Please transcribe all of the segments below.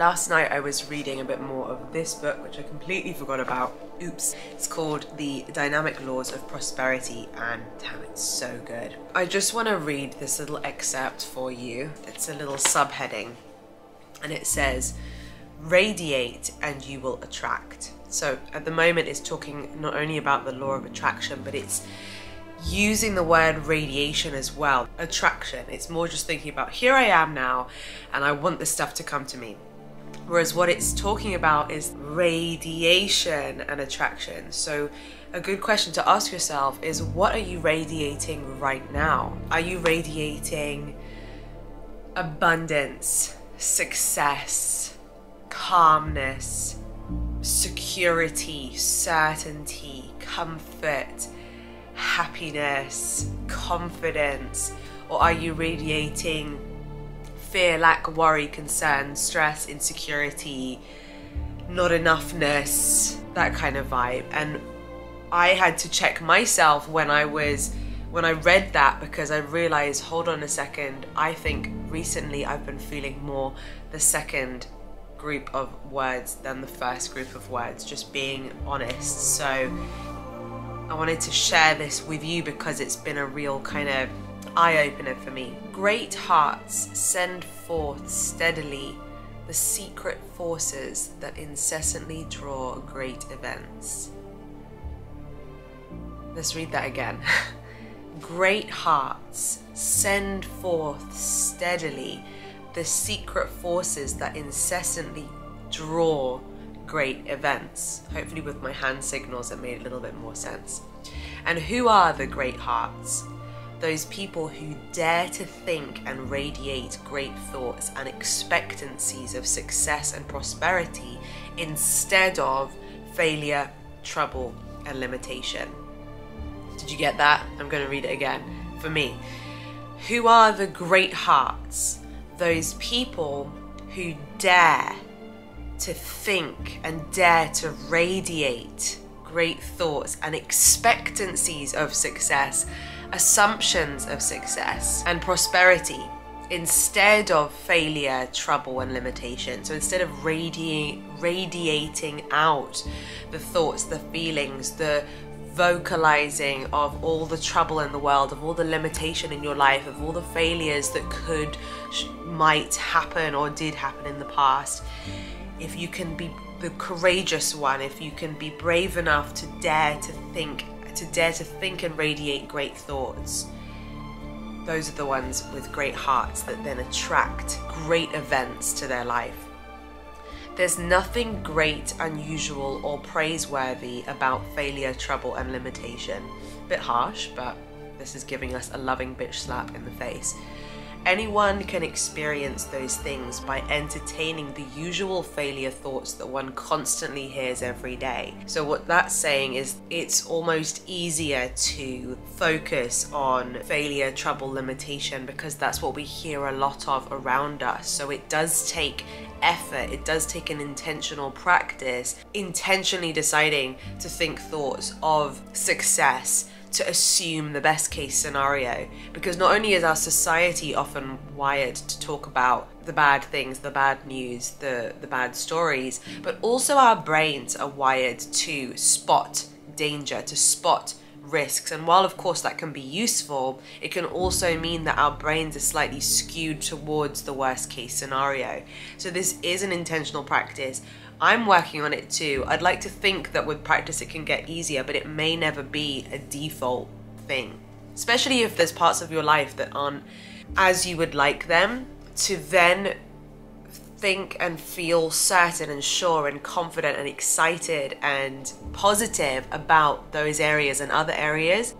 Last night I was reading a bit more of this book, which I completely forgot about. Oops. It's called The Dynamic Laws of Prosperity, and damn, it's so good. I just want to read this little excerpt for you. It's a little subheading, and it says, "Radiate and you will attract." So at the moment it's talking not only about the law of attraction, but it's using the word radiation as well. Attraction, it's more just thinking about, here I am now and I want this stuff to come to me. Whereas what it's talking about is radiation and attraction. So a good question to ask yourself is, what are you radiating right now? Are you radiating abundance, success, calmness, security, certainty, comfort, happiness, confidence? Or are you radiating fear, lack, worry, concern, stress, insecurity, not enoughness, that kind of vibe? And I had to check myself when I read that, because I realized, hold on a second, I think recently I've been feeling more the second group of words than the first group of words, just being honest. So I wanted to share this with you because it's been a real kind of eye-opener for me. Great hearts send forth steadily the secret forces that incessantly draw great events. Let's read that again. Great hearts send forth steadily the secret forces that incessantly draw great events. Hopefully with my hand signals it made a little bit more sense. And who are the great hearts? Those people who dare to think and radiate great thoughts and expectancies of success and prosperity instead of failure, trouble, and limitation. Did you get that? I'm going to read it again for me. Who are the great hearts? Those people who dare to think and dare to radiate great thoughts and expectancies of success, assumptions of success and prosperity instead of failure, trouble, and limitation. So instead of radiating out the thoughts, the feelings, the vocalizing of all the trouble in the world, of all the limitation in your life, of all the failures that might happen or did happen in the past, if you can be the courageous one, if you can be brave enough to dare to think and radiate great thoughts, those are the ones with great hearts that then attract great events to their life. There's nothing great, unusual, or praiseworthy about failure, trouble, and limitation. Bit harsh, but this is giving us a loving bitch slap in the face. Anyone can experience those things by entertaining the usual failure thoughts that one constantly hears every day. So what that's saying is it's almost easier to focus on failure, trouble, limitation, because that's what we hear a lot of around us. So it does take effort, it does take an intentional practice, intentionally deciding to think thoughts of success, to assume the best case scenario, because not only is our society often wired to talk about the bad things, the bad news, the bad stories, but also our brains are wired to spot danger, to spot risks. And while of course that can be useful, it can also mean that our brains are slightly skewed towards the worst case scenario. So this is an intentional practice. I'm working on it too. I'd like to think that with practice it can get easier, but it may never be a default thing. Especially if there's parts of your life that aren't as you would like them, to then think and feel certain and sure and confident and excited and positive about those areas and other areas.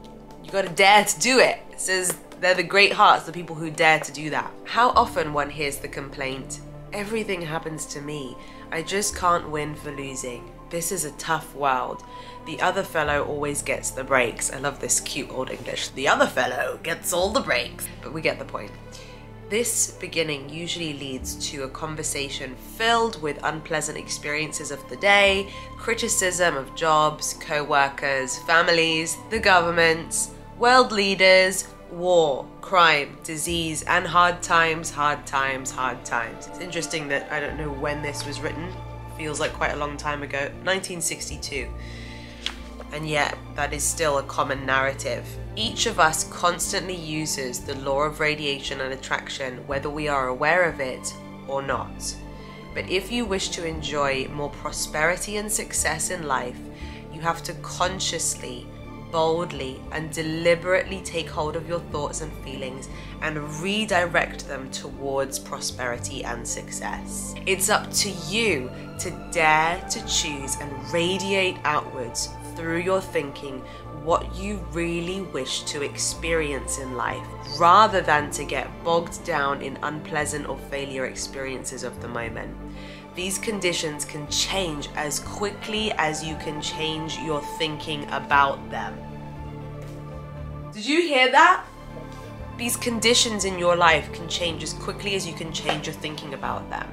You gotta dare to do it. It says they're the great hearts, the people who dare to do that. How often one hears the complaint, everything happens to me. I just can't win for losing. This is a tough world. The other fellow always gets the breaks. I love this cute old English. The other fellow gets all the breaks. But we get the point. This beginning usually leads to a conversation filled with unpleasant experiences of the day, criticism of jobs, co-workers, families, the governments, world leaders, war, crime, disease, and hard times, hard times, hard times. It's interesting that I don't know when this was written. Feels like quite a long time ago, 1962. And yet, that is still a common narrative. Each of us constantly uses the law of radiation and attraction, whether we are aware of it or not. But if you wish to enjoy more prosperity and success in life, you have to consciously, boldly, and deliberately take hold of your thoughts and feelings and redirect them towards prosperity and success. It's up to you to dare to choose and radiate outwards through your thinking what you really wish to experience in life, rather than to get bogged down in unpleasant or failure experiences of the moment. These conditions can change as quickly as you can change your thinking about them. Did you hear that? These conditions in your life can change as quickly as you can change your thinking about them.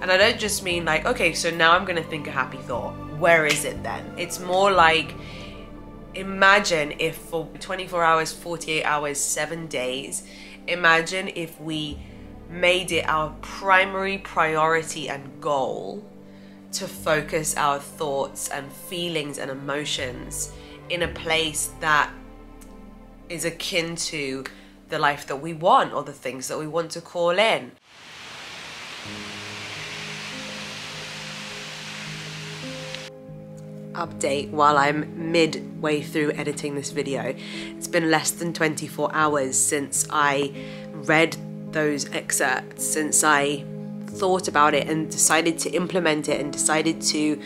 And I don't just mean like, okay, so now I'm gonna think a happy thought. Where is it then? It's more like, imagine if for 24 hours, 48 hours, 7 days, imagine if we made it our primary priority and goal to focus our thoughts and feelings and emotions in a place that is akin to the life that we want or the things that we want to call in. Update while I'm midway through editing this video. It's been less than 24 hours since I read those excerpts, since I thought about it and decided to implement it and decided to,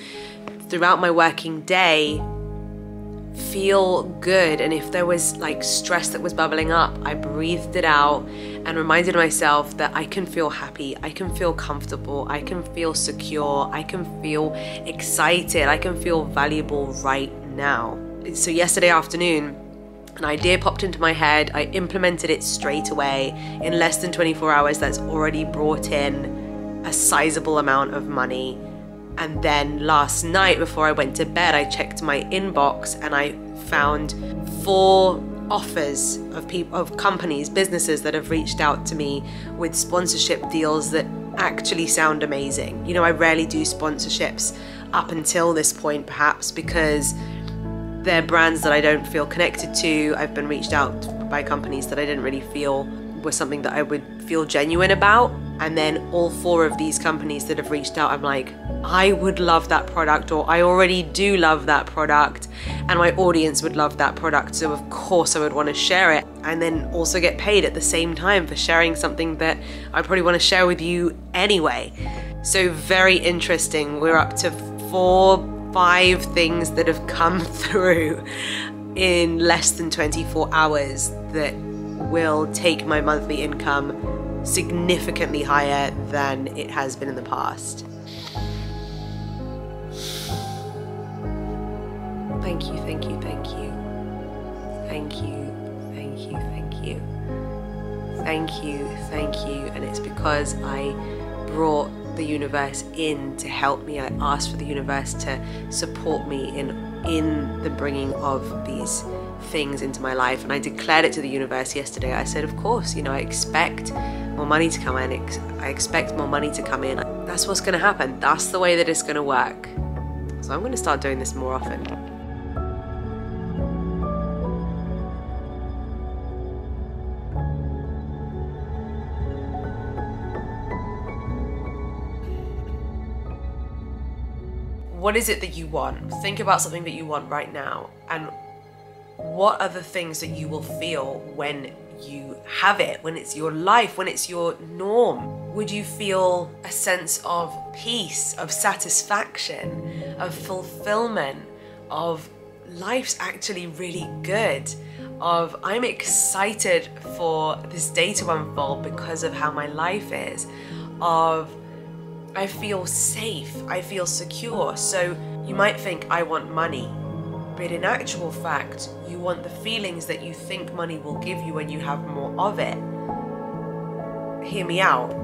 throughout my working day, feel good. And if there was like stress that was bubbling up, I breathed it out and reminded myself that I can feel happy, I can feel comfortable, I can feel secure, I can feel excited, I can feel valuable right now. So yesterday afternoon, an idea popped into my head. I implemented it straight away. In less than 24 hours, that's already brought in a sizable amount of money. And then last night, before I went to bed, I checked my inbox and I found 4 offers of companies, businesses that have reached out to me with sponsorship deals that actually sound amazing. You know, I rarely do sponsorships up until this point, perhaps because they're brands that I don't feel connected to. I've been reached out by companies that I didn't really feel was something that I would feel genuine about. And then all 4 of these companies that have reached out, I'm like, I would love that product, or I already do love that product, and my audience would love that product, so of course I would want to share it, and then also get paid at the same time for sharing something that I probably want to share with you anyway. So very interesting. We're up to 4-5 things that have come through in less than 24 hours that will take my monthly income significantly higher than it has been in the past. Thank you, thank you, thank you. Thank you, thank you, thank you. Thank you, thank you. And it's because I brought the universe in to help me. I asked for the universe to support me in the bringing of these things into my life, and I declared it to the universe yesterday. I said, of course, you know, I expect more money to come in. I expect more money to come in. That's what's going to happen. That's the way that it's going to work. So I'm going to start doing this more often. What is it that you want? Think about something that you want right now, and what are the things that you will feel when you have it, when it's your life, when it's your norm? Would you feel a sense of peace, of satisfaction, of fulfillment, of life's actually really good, of I'm excited for this day to unfold because of how my life is, of I feel safe, I feel secure? So you might think, I want money. But in actual fact, you want the feelings that you think money will give you when you have more of it. Hear me out.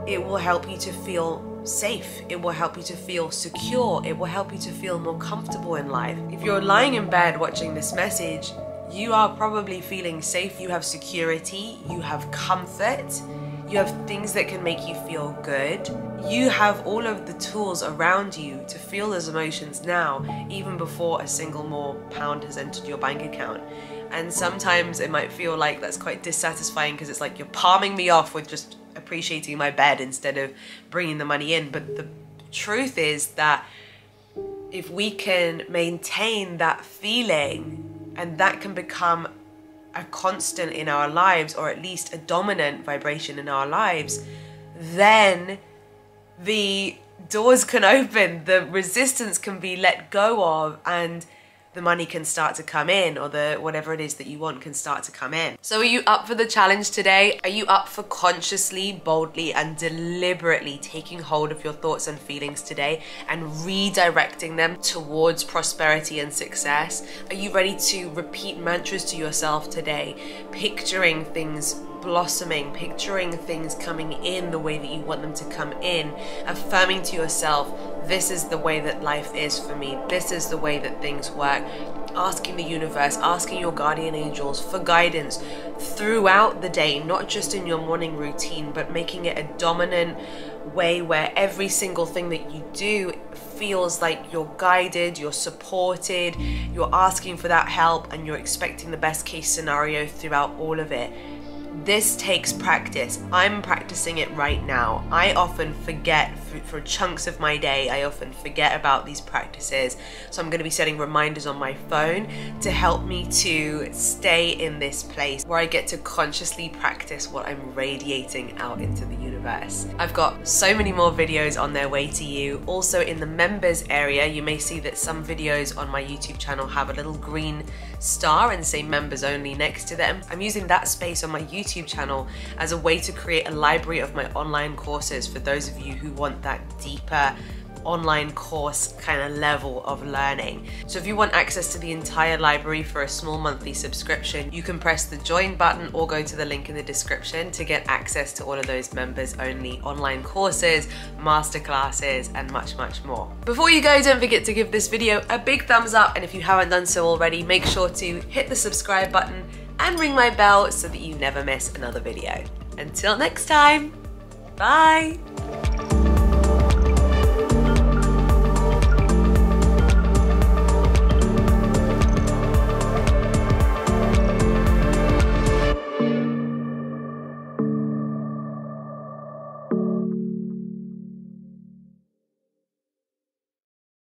It will help you to feel safe. It will help you to feel secure. It will help you to feel more comfortable in life. If you're lying in bed watching this message, you are probably feeling safe, you have security, you have comfort, you have things that can make you feel good. You have all of the tools around you to feel those emotions now, even before a single more pound has entered your bank account. And sometimes it might feel like that's quite dissatisfying because it's like you're palming me off with just appreciating my bed instead of bringing the money in. But the truth is that if we can maintain that feeling, and that can become a constant in our lives, or at least a dominant vibration in our lives, then the doors can open, the resistance can be let go of, and the money can start to come in, or the whatever it is that you want can start to come in. So are you up for the challenge today? Are you up for consciously, boldly, and deliberately taking hold of your thoughts and feelings today and redirecting them towards prosperity and success? Are you ready to repeat mantras to yourself today, picturing things blossoming, picturing things coming in the way that you want them to come in, affirming to yourself, this is the way that life is for me, this is the way that things work, asking the universe, asking your guardian angels for guidance throughout the day, not just in your morning routine, but making it a dominant way where every single thing that you do feels like you're guided, you're supported, you're asking for that help, and you're expecting the best case scenario throughout all of it. This takes practice. I'm practicing it right now. I often forget for chunks of my day, I often forget about these practices. So I'm going to be setting reminders on my phone to help me to stay in this place where I get to consciously practice what I'm radiating out into the universe. I've got so many more videos on their way to you. Also in the members area, you may see that some videos on my YouTube channel have a little green star and say members only next to them. I'm using that space on my YouTube channel as a way to create a library of my online courses for those of you who want that deeper online course kind of level of learning. So if you want access to the entire library for a small monthly subscription, you can press the join button or go to the link in the description to get access to all of those members only online courses, masterclasses, and much, much more. Before you go, don't forget to give this video a big thumbs up, and if you haven't done so already, make sure to hit the subscribe button and ring my bell so that you never miss another video. Until next time, bye!